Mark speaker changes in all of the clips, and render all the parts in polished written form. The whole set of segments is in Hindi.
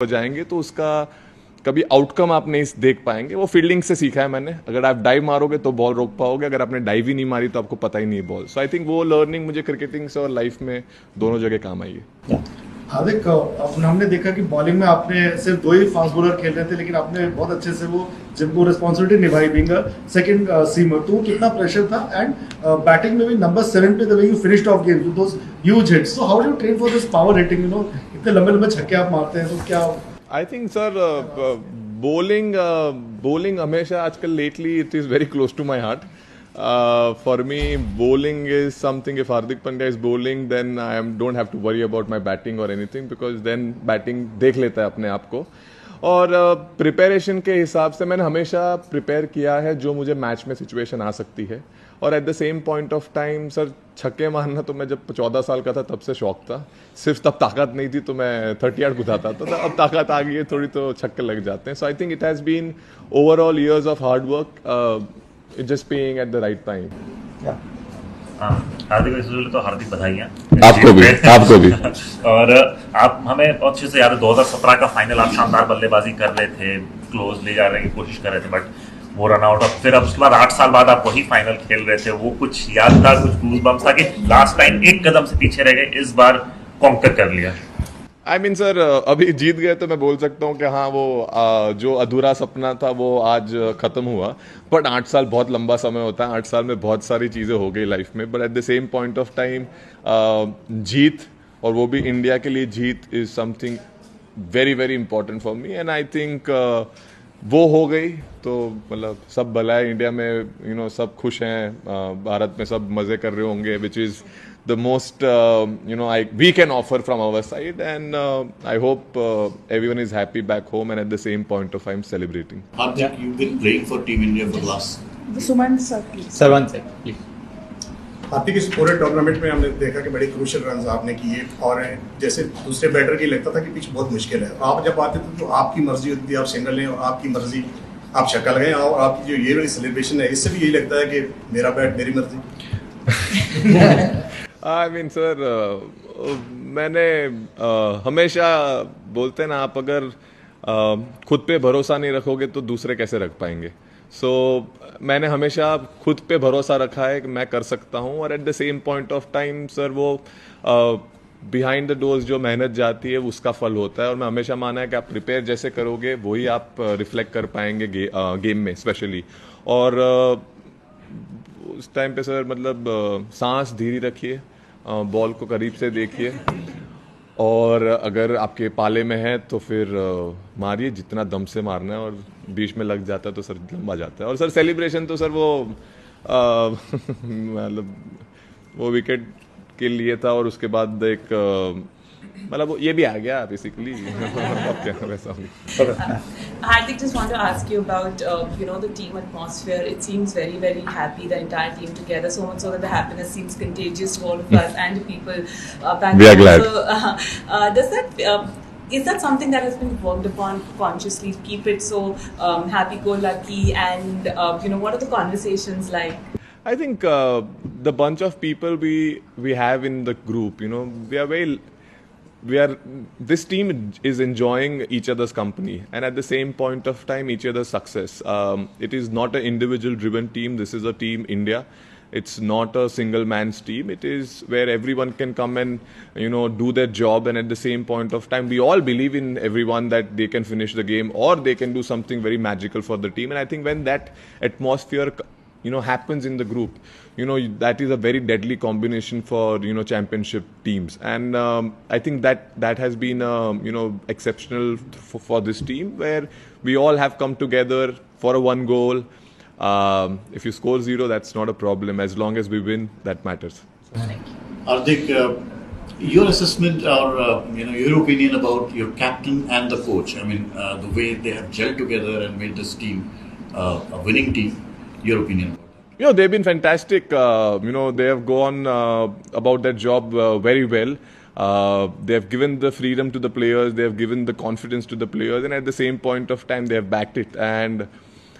Speaker 1: हो जाएंगे तो उसका कभी आउटकम आप नहीं देख पाएंगे। वो फील्डिंग से सीखा है मैंने, अगर आप डाइव मारोगे तो बॉल रोक पाओगे, अगर आपने डाइव ही नहीं मारी तो आपको पता ही नहीं है बॉल। सो आई थिंक वो लर्निंग मुझे क्रिकेटिंग से और लाइफ में दोनों जगह काम आई है।
Speaker 2: हार्दिक, हमने देखा कि बॉलिंग में आपने सिर्फ 2 ही फास्ट बॉलर खेल रहे थे, लेकिन आपने बहुत अच्छे से वो जिनको रिस्पॉन्सिबिलिटी निभाई बीइंग सेकंड सीमर, तो कितना प्रेशर था। एंड बैटिंग में भी नंबर 7 पे the way you finished off game with those huge hits, so how do you train for this power hitting, इतने लंबे लंबे छक्के आप मारते हैं, तो क्या?
Speaker 1: आई थिंक सर bowling हमेशा आजकल lately it is very close to my heart. For me, bowling is something. If Hardik Pandya is bowling, then don't have to worry about my batting or anything, because then batting देख लेता है अपने आप को। और प्रिपरेशन के हिसाब से मैंने हमेशा प्रिपेयर किया है जो मुझे मैच में सिचुएशन आ सकती है। और eight the same point of time sir, छक्के मारना तो मैं जब 14 साल का था तब से शौक था। सिर्फ तब ताकत नहीं थी तो मैं 30 यार्ड कुदाता था, अब ताकत आ गई है थोड़ी तो छक्के लग जाते हैं। So I think it has been overall years of hard work, it just paying at the right time.
Speaker 3: Hardik भाई, तो हार्दिक बधाइयाँ
Speaker 1: आपको भी
Speaker 3: और आप हमें बहुत अच्छे से याद है 2017 का फाइनल, आप शानदार बल्लेबाजी कर रहे थे, क्लोज ले जाने की कोशिश कर रहे थे, बट वो रन आउट। और फिर अब उसके बाद 8 साल बाद आप वही फाइनल खेल रहे थे। वो कुछ याद था, कुछ गूज बम्स था कि लास्ट टाइम एक कदम से पीछे रह गए, इस बार कॉन्कर कर लिया?
Speaker 1: आई मीन सर, अभी जीत गए तो मैं बोल सकता हूँ कि हाँ, वो जो अधूरा सपना था वो आज खत्म हुआ। बट 8 साल बहुत लंबा समय होता है, 8 साल में बहुत सारी चीज़ें हो गई लाइफ में। But at the same point of time जीत, और वो भी इंडिया के लिए जीत, is something very very important for me. And I think वो हो गई तो मतलब सब भला है इंडिया में, सब खुश हैं, भारत में सब मज़े कर रहे होंगे, which is the most we can offer from our side, and I hope everyone is happy back home and at the same point of time celebrating.
Speaker 4: Hardik, you've been playing for Team India for the last...
Speaker 5: Suman sir, please.
Speaker 6: Sarwan sir, please.
Speaker 2: हार्दिक, इस पूरे टूर्नामेंट में हमने देखा कि बड़ी क्रूशियल रन आपने किए, और जैसे दूसरे बैटर की लगता था कि पिच बहुत मुश्किल है, आप जब आते थे तो आपकी मर्जी होती थी, आप सिंगल लें, और आपकी मर्जी आप छक्का लगाएं, और आपकी जो ये वाली सेलिब्रेशन है, इससे भी यही लगता है कि मेरा बैट मेरी मर्जी।
Speaker 1: आई मीन सर, मैंने हमेशा बोलते हैं ना, आप अगर खुद पे भरोसा नहीं रखोगे तो दूसरे कैसे रख पाएंगे। सो मैंने हमेशा खुद पे भरोसा रखा है कि मैं कर सकता हूँ, और eight the same point of time sir, वो बिहाइंड द डोर्स जो मेहनत जाती है उसका फल होता है। और मैं हमेशा माना है कि आप प्रिपेयर जैसे करोगे वही आप रिफ्लेक्ट कर पाएंगे गेम में स्पेशली। और उस टाइम पे सर मतलब सांस धीरे रखिए, बॉल को करीब से देखिए, और अगर आपके पाले में है तो फिर मारिए जितना दम से मारना है, और बीच में लग जाता है तो सर लंबा जाता है। और सर सेलिब्रेशन तो सर वो मतलब वो विकेट के लिए था, और उसके बाद एक मतलब ये भी आ गया basically.
Speaker 5: Hardik, just want to ask you about the team atmosphere. It seems very very happy, the entire team together, so much so that the happiness seems contagious to all of us and the people back
Speaker 1: We are
Speaker 5: home.
Speaker 1: glad.
Speaker 5: So, is that something that has been worked upon consciously to keep it so happy-go-lucky, and what are the conversations like?
Speaker 1: I think the bunch of people we have in the group, this team is enjoying each other's company, and at the same point of time each other's success. It is not an individual driven team, this is a team India. It's not a single man's team, it is where everyone can come and do their job, and at the same point of time we all believe in everyone that they can finish the game or they can do something very magical for the team. And I think when that atmosphere happens in the group, that is a very deadly combination for championship teams. And I think that has been exceptional for this team, where we all have come together for a one goal. If you score 0, that's not a problem. As long as we win, that matters.
Speaker 4: Hardik, your assessment, or your opinion about your captain and the coach. I mean, the way they have gelled together and made this team a winning team. Your opinion about that?
Speaker 1: They've been fantastic. They have gone about their job very well. They have given the freedom to the players. They have given the confidence to the players, and at the same point of time, they have backed it. And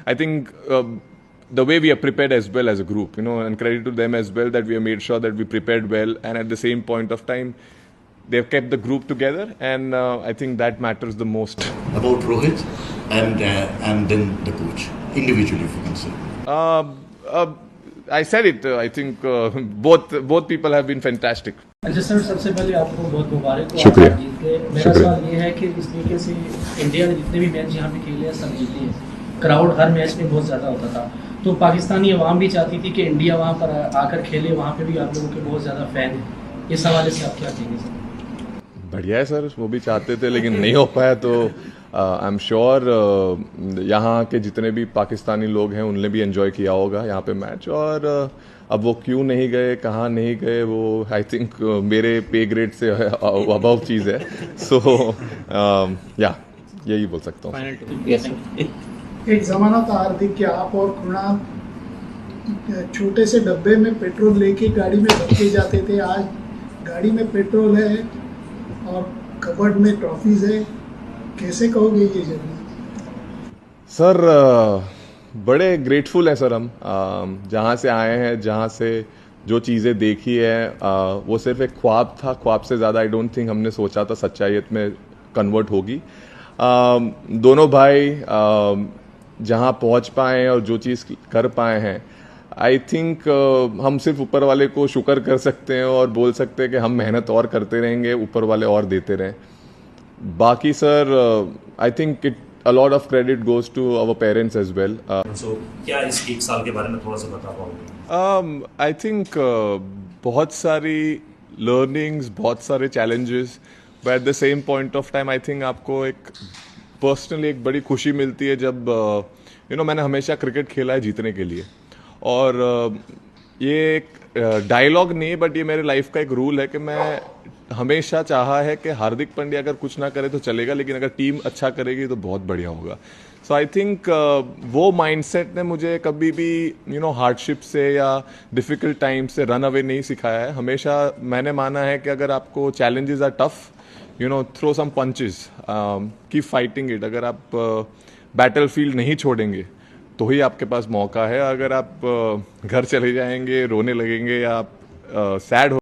Speaker 1: I think the way we have prepared as well as a group, and credit to them as well, that we have made sure that we prepared well, and at the same point of time, they've kept the group together, and I think that matters the most.
Speaker 4: About Rohit and then the coach, individually, if you can say.
Speaker 1: I said it. I think both people have been fantastic.
Speaker 6: अच्छा सर, सबसे पहले आपको बहुत मुबारक हो,
Speaker 1: शुक्रिया।
Speaker 6: आप जीत गए। मेरा
Speaker 1: शुक्रिया।
Speaker 6: सवाल ये है कि इस तरीके से इंडिया ने जितने भी मैच यहाँ पे खेले हैं सब जीते हैं। क्राउड हर मैच में बहुत ज़्यादा होता था, तो पाकिस्तानी अवाम भी चाहती थी कि इंडिया वहाँ पर आकर खेले, वहाँ पे भी आप लोगों के बहुत ज़्यादा फैन हैं। इस हवाले से आप क्या कहेंगे सर?
Speaker 1: बढ़िया है सर, वो भी चाहते थे लेकिन नहीं हो पाया, तो आई एम श्योर यहाँ के जितने भी पाकिस्तानी लोग हैं उनने भी एंजॉय किया होगा यहाँ पे मैच। और अब वो क्यों नहीं गए, कहाँ नहीं गए, वो आई थिंक मेरे पे ग्रेड से अबव चीज़ है। सो या यही बोल सकता हूँ।
Speaker 7: एक जमाना था हार्दिक कि आप और कृणाल छोटे से डब्बे में पेट्रोल लेके गाड़ी में भर के जाते थे। आज गाड़ी में पेट्रोल है और कबर्ड में ट्रॉफीज है, कैसे कहोगे ये जर्नी?
Speaker 1: सर बड़े ग्रेटफुल हैं सर हम, जहाँ से आए हैं, जहाँ से जो चीज़ें देखी है, वो सिर्फ एक ख्वाब था। ख्वाब से ज़्यादा आई डोंट थिंक हमने सोचा था सच्चाइयत में कन्वर्ट होगी। दोनों भाई जहाँ पहुँच पाए और जो चीज़ कर पाए हैं, आई थिंक हम सिर्फ ऊपर वाले को शुक्र कर सकते हैं और बोल सकते हैं कि हम मेहनत और करते रहेंगे, ऊपर वाले और देते रहें। बाकी sir I think it a lot of credit goes to our parents as well.
Speaker 3: So, क्या इस एक साल के बारे में थोड़ा सा बता पाओगे?
Speaker 1: I think बहुत सारी learnings, बहुत सारे challenges, but at the same point of time I think आपको एक personally एक बड़ी खुशी मिलती है जब मैंने हमेशा क्रिकेट खेला है जीतने के लिए। और ये एक डायलॉग नहीं, बट ये मेरे लाइफ का एक रूल है कि मैं हमेशा चाहा है कि हार्दिक पांड्या अगर कुछ ना करे तो चलेगा, लेकिन अगर टीम अच्छा करेगी तो बहुत बढ़िया होगा। सो आई थिंक वो माइंडसेट ने मुझे कभी भी हार्डशिप से या डिफ़िकल्ट टाइम से रन अवे नहीं सिखाया है। हमेशा मैंने माना है कि अगर आपको challenges are tough, throw some punches, keep fighting it. अगर आप बैटल फील्ड नहीं छोड़ेंगे तो ही आपके पास मौका है। अगर आप घर चले जाएंगे, रोने लगेंगे या आप सैड